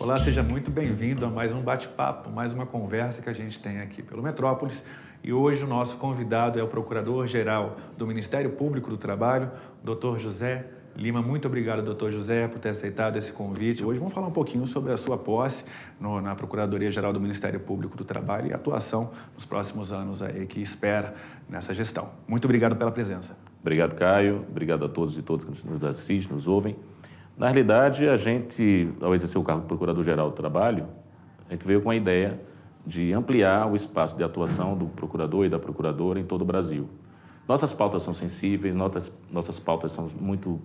Olá, seja muito bem-vindo a mais um bate-papo, mais uma conversa que a gente tem aqui pelo Metrópolis. E hoje o nosso convidado é o Procurador-Geral do Ministério Público do Trabalho, Dr. José Lima. Muito obrigado, Dr. José, por ter aceitado esse convite. Hoje vamos falar um pouquinho sobre a sua posse na Procuradoria-Geral do Ministério Público do Trabalho e a atuação nos próximos anos aí que espera nessa gestão. Muito obrigado pela presença. Obrigado, Caio. Obrigado a todos e todas que nos assistem, nos ouvem. Na realidade, a gente, ao exercer o cargo de Procurador-Geral do Trabalho, a gente veio com a ideia de ampliar o espaço de atuação do procurador e da procuradora em todo o Brasil. Nossas pautas são sensíveis, nossas pautas são muito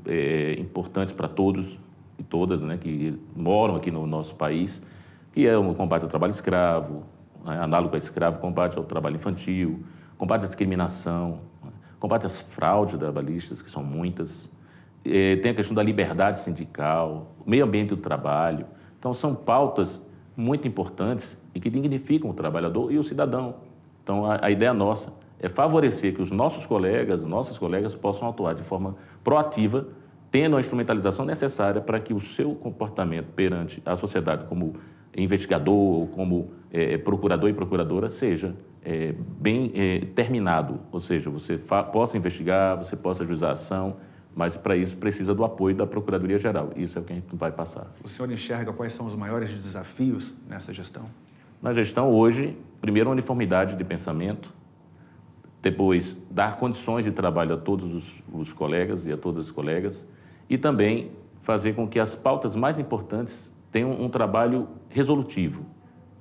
importantes para todos e todas, né, que moram aqui no nosso país, que é o combate ao trabalho escravo, né, análogo a escravo, combate ao trabalho infantil, combate à discriminação, combate às fraudes trabalhistas, que são muitas. Tem a questão da liberdade sindical, o meio ambiente do trabalho. Então, são pautas muito importantes e que dignificam o trabalhador e o cidadão. Então, a ideia nossa é favorecer que os nossos colegas, nossas colegas, possam atuar de forma proativa, tendo a instrumentalização necessária para que o seu comportamento perante a sociedade como investigador, como procurador e procuradora, seja bem terminado. Ou seja, você possa investigar, você possa ajuizar a ação, mas para isso precisa do apoio da Procuradoria-Geral. Isso é o que a gente vai passar. O senhor enxerga quais são os maiores desafios nessa gestão? Na gestão hoje, primeiro, a uniformidade de pensamento, depois, dar condições de trabalho a todos os colegas e a todas as colegas, e também fazer com que as pautas mais importantes tenham um trabalho resolutivo,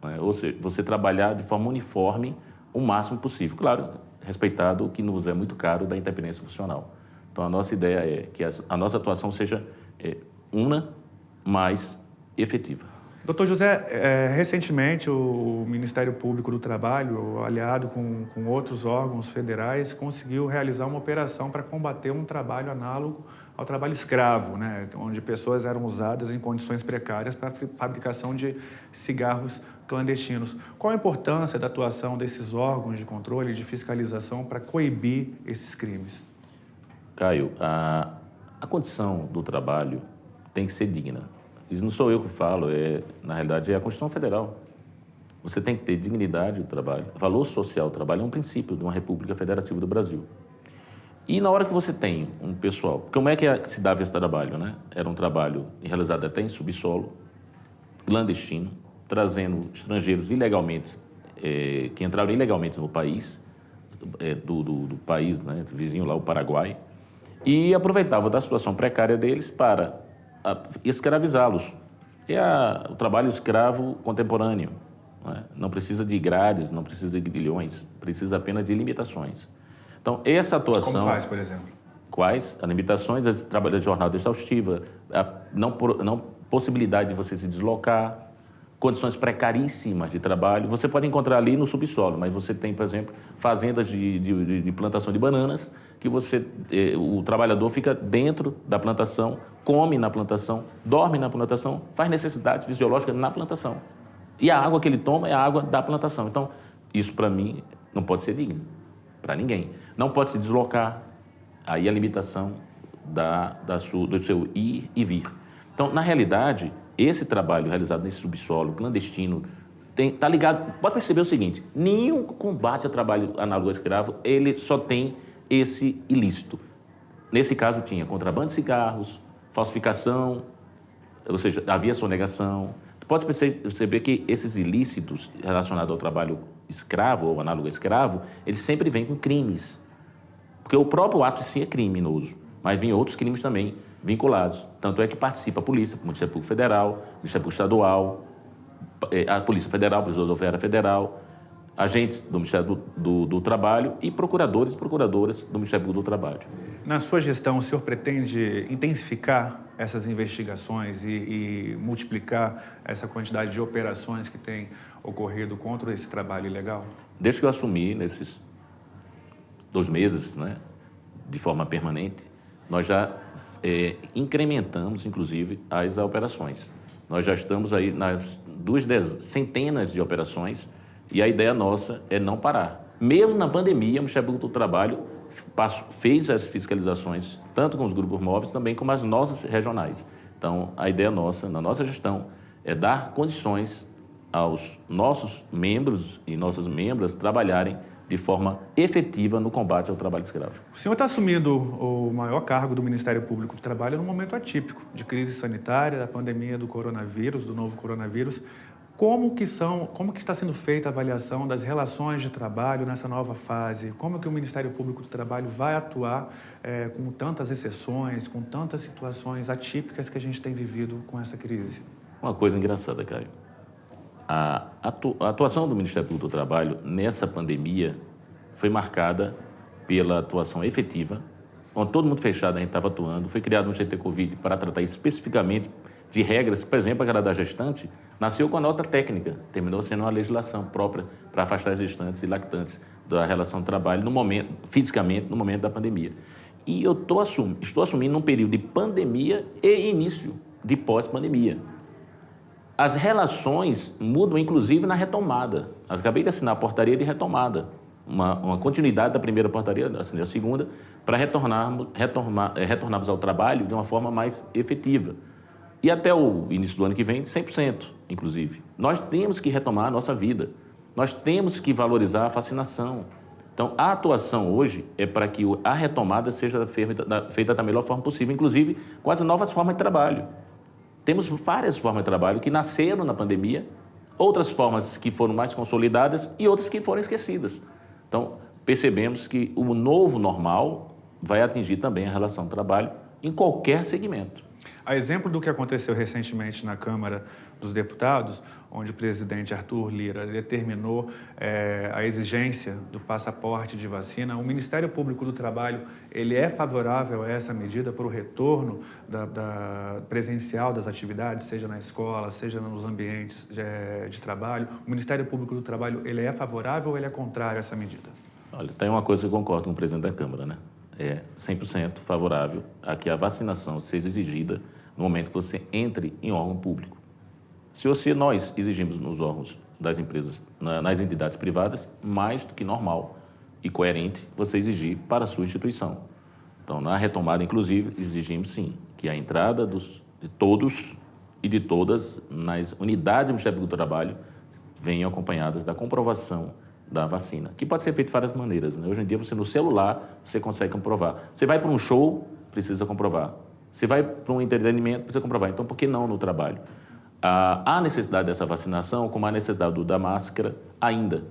né? Ou seja, você trabalhar de forma uniforme o máximo possível. Claro, respeitado o que nos é muito caro da independência funcional. Então, a nossa ideia é que a nossa atuação seja una, mas efetiva. Doutor José, recentemente o Ministério Público do Trabalho, aliado com outros órgãos federais, conseguiu realizar uma operação para combater um trabalho análogo ao trabalho escravo, né? Onde pessoas eram usadas em condições precárias para a fabricação de cigarros clandestinos. Qual a importância da atuação desses órgãos de controle e de fiscalização para coibir esses crimes? Caio, a condição do trabalho tem que ser digna. Isso não sou eu que falo, na realidade é a Constituição Federal. Você tem que ter dignidade do trabalho. Valor social do trabalho é um princípio de uma República Federativa do Brasil. E na hora que você tem um pessoal... Como é que se dava esse trabalho, né? Era um trabalho realizado até em subsolo, clandestino, trazendo estrangeiros ilegalmente, que entraram ilegalmente no país, do país, né, vizinho lá, o Paraguai, e aproveitava da situação precária deles para escravizá-los. É o trabalho escravo contemporâneo. Não precisa de grades, não precisa de grilhões, precisa apenas de limitações. Então, essa atuação... Como quais, por exemplo? Quais? As limitações, as trabalho de jornada exaustiva, a não possibilidade de você se deslocar, condições precaríssimas de trabalho. Você pode encontrar ali no subsolo, mas você tem, por exemplo, fazendas de plantação de bananas, que o trabalhador fica dentro da plantação, come na plantação, dorme na plantação, faz necessidades fisiológicas na plantação. E a água que ele toma é a água da plantação. Então, isso para mim não pode ser digno, para ninguém. Não pode se deslocar, aí a limitação do seu ir e vir. Então, na realidade, esse trabalho realizado nesse subsolo clandestino está ligado... Pode perceber o seguinte, nenhum combate a trabalho análogo ao escravo, ele só tem esse ilícito. Nesse caso, tinha contrabando de cigarros, falsificação, ou seja, havia sonegação. Pode perceber que esses ilícitos relacionados ao trabalho escravo ou análogo ao escravo, eles sempre vêm com crimes. Porque o próprio ato em si é criminoso, mas vêm outros crimes também vinculados. Tanto é que participa a polícia, o Ministério Público Federal, o Ministério Público Estadual, a Polícia Federal, a Polícia Rodoviária Federal, agentes do Ministério do Trabalho e procuradores e procuradoras do Ministério Público do Trabalho. Na sua gestão, o senhor pretende intensificar essas investigações e multiplicar essa quantidade de operações que tem ocorrido contra esse trabalho ilegal? Desde que eu assumi, nesses 2 meses, né, de forma permanente, nós já incrementamos, inclusive, as operações. Nós já estamos aí nas 2 centenas de operações e a ideia nossa é não parar. Mesmo na pandemia, o Ministério Público do Trabalho fez as fiscalizações, tanto com os grupos móveis, também com as nossas regionais. Então, a ideia nossa, na nossa gestão, é dar condições aos nossos membros e nossas membras trabalharem de forma efetiva no combate ao trabalho escravo. O senhor está assumindo o maior cargo do Ministério Público do Trabalho num momento atípico, de crise sanitária, da pandemia do coronavírus, do novo coronavírus. Como que está sendo feita a avaliação das relações de trabalho nessa nova fase? Como que o Ministério Público do Trabalho vai atuar com tantas exceções, com tantas situações atípicas que a gente tem vivido com essa crise? Uma coisa engraçada, Caio. A atuação do Ministério Público do Trabalho nessa pandemia foi marcada pela atuação efetiva, onde todo mundo fechado a gente estava atuando. Foi criado um GT Covid para tratar especificamente de regras, por exemplo, aquela da gestante, nasceu com a nota técnica, terminou sendo uma legislação própria para afastar as gestantes e lactantes da relação de trabalho fisicamente, no momento da pandemia. E eu estou assumindo um período de pandemia e início de pós-pandemia. As relações mudam, inclusive, na retomada. Acabei de assinar a portaria de retomada, uma continuidade da primeira portaria, assinei a segunda, para retornarmos ao trabalho de uma forma mais efetiva. E até o início do ano que vem, 100%, inclusive. Nós temos que retomar a nossa vida. Nós temos que valorizar a vacinação. Então, a atuação hoje é para que a retomada seja feita da melhor forma possível, inclusive com as novas formas de trabalho. Temos várias formas de trabalho que nasceram na pandemia, outras formas que foram mais consolidadas e outras que foram esquecidas. Então, percebemos que o novo normal vai atingir também a relação de trabalho em qualquer segmento. A exemplo do que aconteceu recentemente na Câmara dos Deputados, onde o presidente Arthur Lira determinou a exigência do passaporte de vacina, o Ministério Público do Trabalho ele é favorável a essa medida para o retorno da presencial das atividades, seja na escola, seja nos ambientes de trabalho. O Ministério Público do Trabalho ele é favorável ou ele é contrário a essa medida? Olha, tem uma coisa que eu concordo com o presidente da Câmara, né? É 100% favorável a que a vacinação seja exigida no momento que você entre em órgão público. Se nós exigimos nos órgãos das empresas, nas entidades privadas, mais do que normal e coerente você exigir para a sua instituição. Então, na retomada, inclusive, exigimos sim que a entrada de todos e de todas nas unidades do Ministério Público do Trabalho venham acompanhadas da comprovação da vacina, que pode ser feito de várias maneiras, né? Hoje em dia, você no celular, você consegue comprovar. Você vai para um show, precisa comprovar. Você vai para um entretenimento, precisa comprovar. Então, por que não no trabalho? Há necessidade dessa vacinação, como há necessidade da máscara ainda.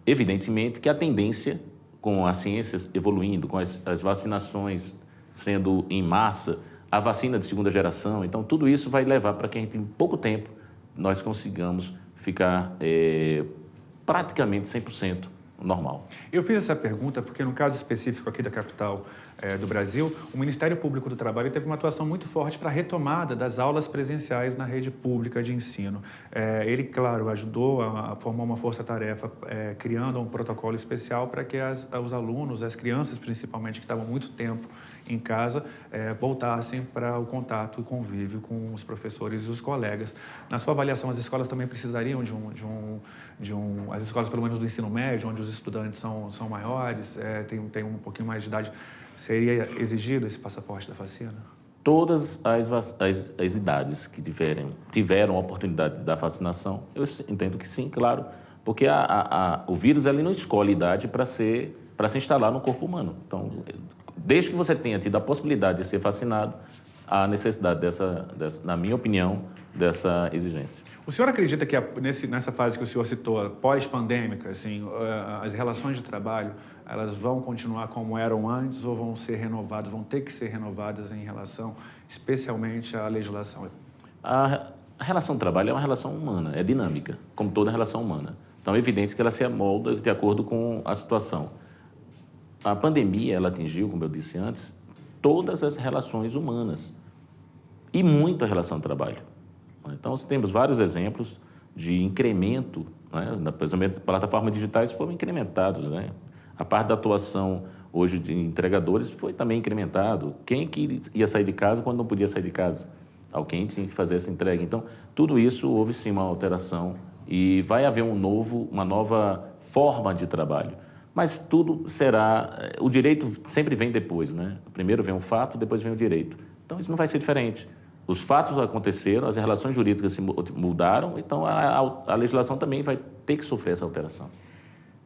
Evidentemente que a tendência, com as ciências evoluindo, com as vacinações sendo em massa, a vacina de segunda geração, então tudo isso vai levar para que a gente, em pouco tempo, nós consigamos ficar praticamente 100% normal. Eu fiz essa pergunta porque, no caso específico aqui da capital do Brasil, o Ministério Público do Trabalho teve uma atuação muito forte para a retomada das aulas presenciais na rede pública de ensino. Ele, claro, ajudou a formar uma força-tarefa, criando um protocolo especial para que os alunos, as crianças principalmente, que estavam muito tempo em casa, voltassem para o contato e convívio com os professores e os colegas. Na sua avaliação, as escolas também precisariam as escolas, pelo menos do ensino médio, onde os estudantes são maiores, tem um pouquinho mais de idade, seria exigido esse passaporte da vacina? Todas as idades que tiveram a oportunidade da vacinação, eu entendo que sim, claro, porque o vírus ele não escolhe idade para se instalar no corpo humano. Então, desde que você tenha tido a possibilidade de ser vacinado, há necessidade na minha opinião, dessa exigência. O senhor acredita que nessa fase que o senhor citou, pós-pandêmica, assim, as relações de trabalho, elas vão continuar como eram antes ou vão ter que ser renovadas em relação, especialmente à legislação? A relação de trabalho é uma relação humana, é dinâmica, como toda relação humana. Então, é evidente que ela se amolda de acordo com a situação. A pandemia, ela atingiu, como eu disse antes, todas as relações humanas e muito a relação de trabalho. Então, temos vários exemplos de incremento, né? As plataformas digitais foram incrementadas, né? A parte da atuação hoje de entregadores foi também incrementado. Quem que ia sair de casa quando não podia sair de casa? Alguém tinha que fazer essa entrega. Então, tudo isso houve sim uma alteração e vai haver uma nova forma de trabalho. Mas tudo será... O direito sempre vem depois, né? Primeiro vem o fato, depois vem o direito. Então, isso não vai ser diferente. Os fatos aconteceram, as relações jurídicas se mudaram, então a legislação também vai ter que sofrer essa alteração.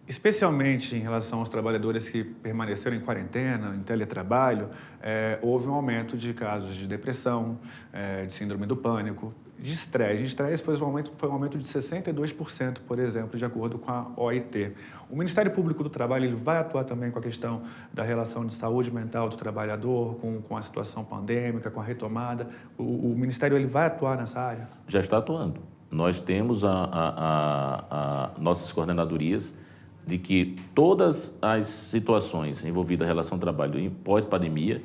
Especialmente em relação aos trabalhadores que permaneceram em quarentena, em teletrabalho, houve um aumento de casos de depressão, de síndrome do pânico, de estresse. De estresse foi um aumento de 62%, por exemplo, de acordo com a OIT. O Ministério Público do Trabalho ele vai atuar também com a questão da relação de saúde mental do trabalhador, com a situação pandêmica, com a retomada. O Ministério ele vai atuar nessa área? Já está atuando. Nós temos nossas coordenadorias de que todas as situações envolvidas em relação ao trabalho em pós-pandemia,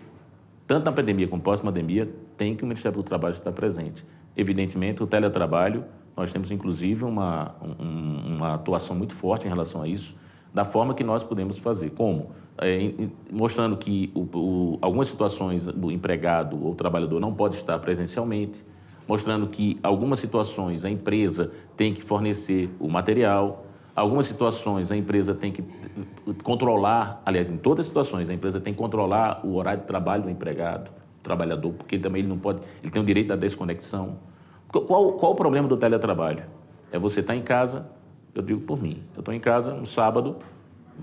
tanto na pandemia como pós-pandemia, tem que o Ministério do Trabalho estar presente. Evidentemente, o teletrabalho, nós temos inclusive uma atuação muito forte em relação a isso, da forma que nós podemos fazer. Como? Mostrando que algumas situações o empregado ou o trabalhador não pode estar presencialmente, mostrando que algumas situações a empresa tem que fornecer o material, algumas situações a empresa tem que controlar, aliás, em todas as situações, a empresa tem que controlar o horário de trabalho do empregado, do trabalhador, porque ele não pode, ele tem o direito da desconexão. Qual o problema do teletrabalho? É você estar em casa, eu digo por mim, eu estou em casa no sábado,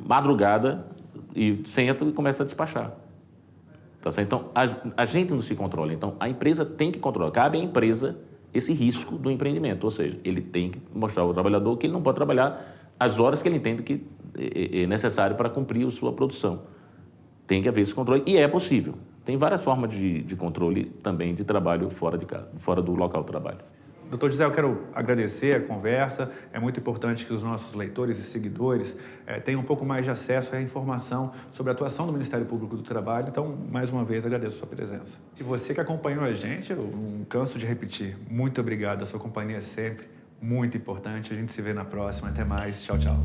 madrugada, e sento e começa a despachar. Tá certo? Então, a gente não se controla, então a empresa tem que controlar, cabe à empresa esse risco do empreendimento, ou seja, ele tem que mostrar ao trabalhador que ele não pode trabalhar as horas que ele entende que é necessário para cumprir a sua produção. Tem que haver esse controle e é possível. Tem várias formas de controle também de trabalho fora de casa, fora do local de trabalho. Doutor José, eu quero agradecer a conversa. É muito importante que os nossos leitores e seguidores tenham um pouco mais de acesso à informação sobre a atuação do Ministério Público do Trabalho. Então, mais uma vez, agradeço a sua presença. E você que acompanhou a gente, eu não canso de repetir, muito obrigado. A sua companhia é sempre muito importante. A gente se vê na próxima. Até mais. Tchau, tchau.